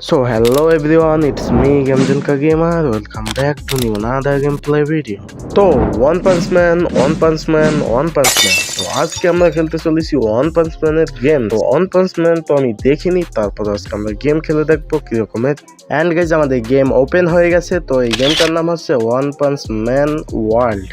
So hello everyone, it's me Gamjanka Gamer. Welcome back to new another gameplay video. তো One Punch Man তো আজকে আমরা খেলতে চলেছি One Punch Man এর গেম। তো One Punch Man তো আমি দেখিনি, তারপর আজকে আমরা গেম খেলে দেখবো কিরকমের। অ্যান্ড গাইজ আমাদের গেম ওপেন হয়ে গেছে। তো এই গেমটার নাম হচ্ছে One Punch Man ওয়ার্ল্ড,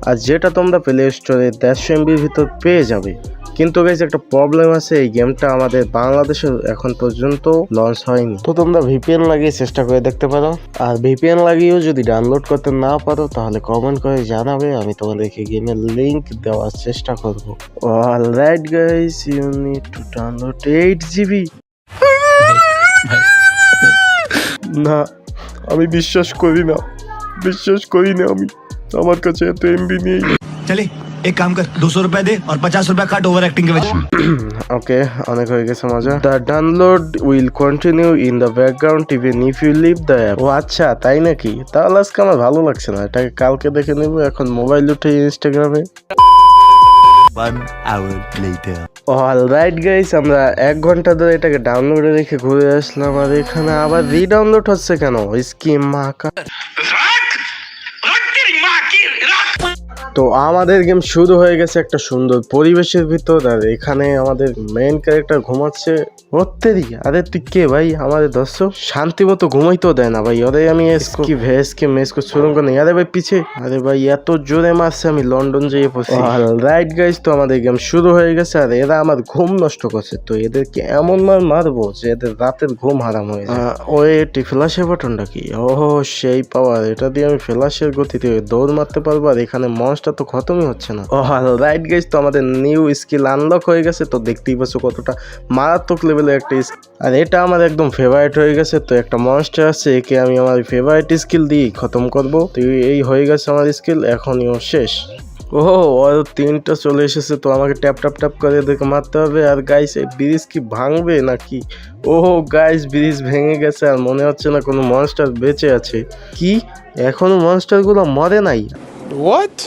আর যেটা তোমরা প্লে স্টোরে 150 MBর ভিতর পেয়ে যাবে। কিন্তু গাইজ একটা প্রবলেম আছে, এই গেমটা আমাদের বাংলাদেশে এখন পর্যন্ত লঞ্চ হয়নি। তো তোমরা ভিপিএন লাগিয়ে চেষ্টা করে দেখতে পারো, আর ভিপিএন লাগিয়েও যদি ডাউনলোড করতে না পারো তাহলে কমেন্ট করে জানাবে, আমি তোমাদেরকে গেমের লিংক দেওয়ার চেষ্টা করব। Alright guys, you need to download 8 GB। না, আমি বিশ্বাস করি না আমি, আমার কাছে এত এমবি নেই। चले एक काम कर 200 रुपए दे और 50 रुपए काट ओवर एक्टिंग के वजह। ওকে, অনেক হয়ে গেছে মজা। The download will continue in the background even if you leave the app. ও আচ্ছা, তাই নাকি? তাহলে আজকে আমার ভালো লাগছে না, এটাকে কালকে দেখে নেব। এখন মোবাইল উঠে ইনস্টাগ্রামে। 1 hour later. অলরাইট গাইস, আমরা 1 ঘন্টা ধরে এটাকে ডাউনলোডে রেখে ঘুরে আসলাম, আর এখানে আবার রিডাউনলোড হচ্ছে কেন? স্কিম মাকা। তো আমাদের গেম শুরু হয়ে গেছে একটা সুন্দর পরিবেশের ভিতর, আর এখানে আমাদের মেইন ক্যারেক্টার ঘুমাচ্ছে। ওত্তেরি, আরে তুই কে ভাই? আমাদের দর্শক শান্তি মতো ঘুমাইতেও দেয় না ভাই। ওরে আমি এসকি মেসকো সুরঙ্গ নেই। আরে ভাই পিছে, আরে ভাই এত জোরে মারছে আমি লন্ডন যেয়ে পড়ছি। রাইট গাইস, তো আমাদের গেম শুরু হয়ে গেছে, আর এরা আমার ঘুম নষ্ট করছে। তো এদেরকে এমন মারবো যে এদের রাতের ঘুম হারাম হয়ে যায়। এটি ফ্ল্যাশের বাটনটা কি? ওহো, সেই পাওয়ার, এটা দিয়ে আমি ফ্ল্যাশের গতিতে দৌড় মারতে পারবো। আর এখানে মনস্টার তো খতমই হচ্ছে না। রাইট গাইস, তো আমাদের নিউ স্কিল আনলক হয়ে গেছে। তো দেখতেই পাচ্ছ কতটা মারাত্মক লেভেলের একটা, আর এটা আমার একদম ফেভারিট হয়ে গেছে। তো একটা মনস্টার আছে, একে আমি আমার ফেভারিট স্কিল দিয়ে খতম করবো। তো এই হয়ে গেছে আমার স্কিল, এখনই ও শেষ। ওহো, আর 3টা চলে এসেছে। তো আমাকে ট্যাপ ট্যাপ ট্যাপ করে এদেরকে মারতে হবে। আর গাইস, এই ব্রিজ কি ভাঙবে নাকি? ওহো গাইস, ব্রিজ ভেঙে গেছে, আর মনে হচ্ছে না কোনো মনস্টার বেঁচে আছে। কি এখনো মনস্টারগুলো মরে নাই? হোয়াট?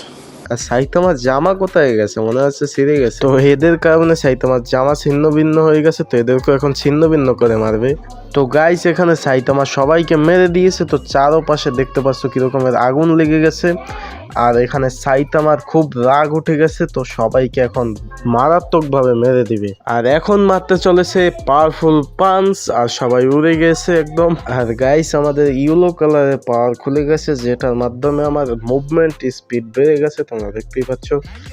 আর সাইতামার জামা কোথায় গেছে? মনে হচ্ছে ছিঁড়ে গেছে। তো এদের কারণে সাইতামার জামা ছিন্ন ভিন্ন হয়ে গেছে। তো এদেরকে এখন ছিন্ন ভিন্ন করে মারবে। তো গাইস, এখানে সাইতামা সবাইকে মেরে দিয়েছে। তো চারোপাশে দেখতে পাচ্ছ কিরকমের আগুন লেগে গেছে, আর এখানে সাইতামার খুব রাগ উঠে গেছে। তো সবাইকে এখন মারাত্মক ভাবে মেরে দিবে, আর এখন মারতে চলেছে পাওয়ারফুল পাঞ্চ, আর সবাই উড়ে গেছে একদম। আর গাইস, আমাদের ইয়েলো কালারের পাওয়ার খুলে গেছে, যেটার মাধ্যমে আমার মুভমেন্ট স্পিড বেড়ে গেছে, তোমরা দেখতেই পাচ্ছ।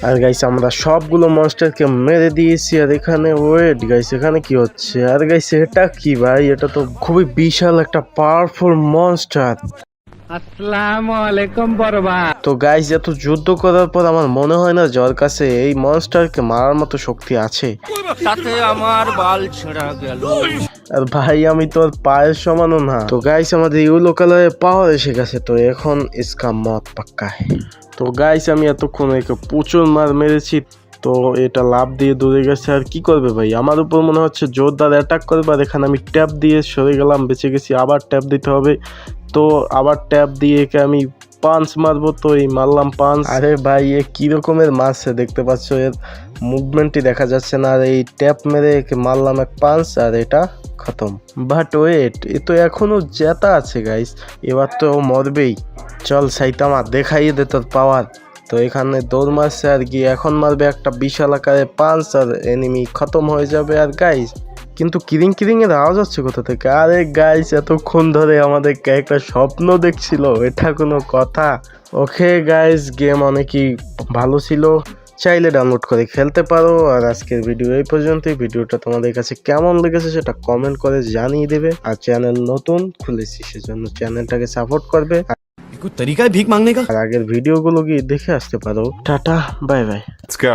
আর গাইস, আমরা সবগুলো মনস্টারকে মেরে দিয়েছি। আর এখানে ওয়েট গাইস, এখানে কি হচ্ছে? আর গাইস, এটা কি ভাই? এটা তো খুবই বিশাল একটা পাওয়ারফুল মনস্টার। আসসালামু আলাইকুম বরবা। তো গাইস, এত যুদ্ধ করার পর আমার মনে হয় না যার কাছে এই মনস্টারকে মারার মতো শক্তি আছে। তাতে আমার বাল ছেঁড়া গেল। আর ভাই, আমি তো আর পায়ের সমানও না। তো গাইস, আমাদের ইয়েলো কালারের পাওয়ার এসে গেছে। তো এখন ইসকা মত পাক্কা है। তো গাইস, আমি এতক্ষণ একে প্রচুর মার মেরেছি। তো এটা লাভ দিয়ে দৌড়ে গেছে। আর কি করবে ভাই, আমার উপর মনে হচ্ছে জোরদার অ্যাটাক করবে। আর এখানে আমি ট্যাপ দিয়ে সরে গেলাম, বেঁচে গেছি। আবার ট্যাপ দিতে হবে। তো আবার ট্যাপ দিয়ে একে আমি পাঞ্চ মারবো। তো এই মারলাম পাঞ্চ। আরে ভাই, এ কি রকমের মারছে দেখতে পাচ্ছ, এর মুভমেন্টই দেখা যাচ্ছে না। আর এই ট্যাপ মেরে একে মারলাম এক পাঞ্চ, আর এটা খতম। বাট ওয়েট, এ তো এখনো জেতা আছে গাইস, এবার তো ও মরবেই। চল সাইতামা, দেখাইয়ে দে তোর পাওয়ার। তো এখানে দৌড় মারছে, আর কি এখন মারবে একটা বিশাল আকারের পাঞ্চ, আর এনিমি খতম হয়ে যাবে। আর গাইস, কিন্তু কিরিং কিরিং এর আওয়াজ হচ্ছে কোথা থেকে? আরে গাইস, এতক্ষণ ধরে আমাদের একটা স্বপ্ন দেখছিল, এটা কোনো কথা? ওকে গাইস, গেম অনেকই ভালো ছিল, চাইলে ডাউনলোড করে খেলতে পারো। আর আজকের ভিডিও এই পর্যন্তই। ভিডিওটা তোমাদের কাছে কেমন লেগেছে সেটা কমেন্ট করে জানিয়ে দেবে। আর চ্যানেল নতুন খুলেছি, সেজন্য চ্যানেলটাকে সাপোর্ট করবে। कोई तरीका है भीख मांगने का? আর আগের ভিডিওগুলো গিয়ে দেখে আসতে পারো। Tata, bye bye. Let's go.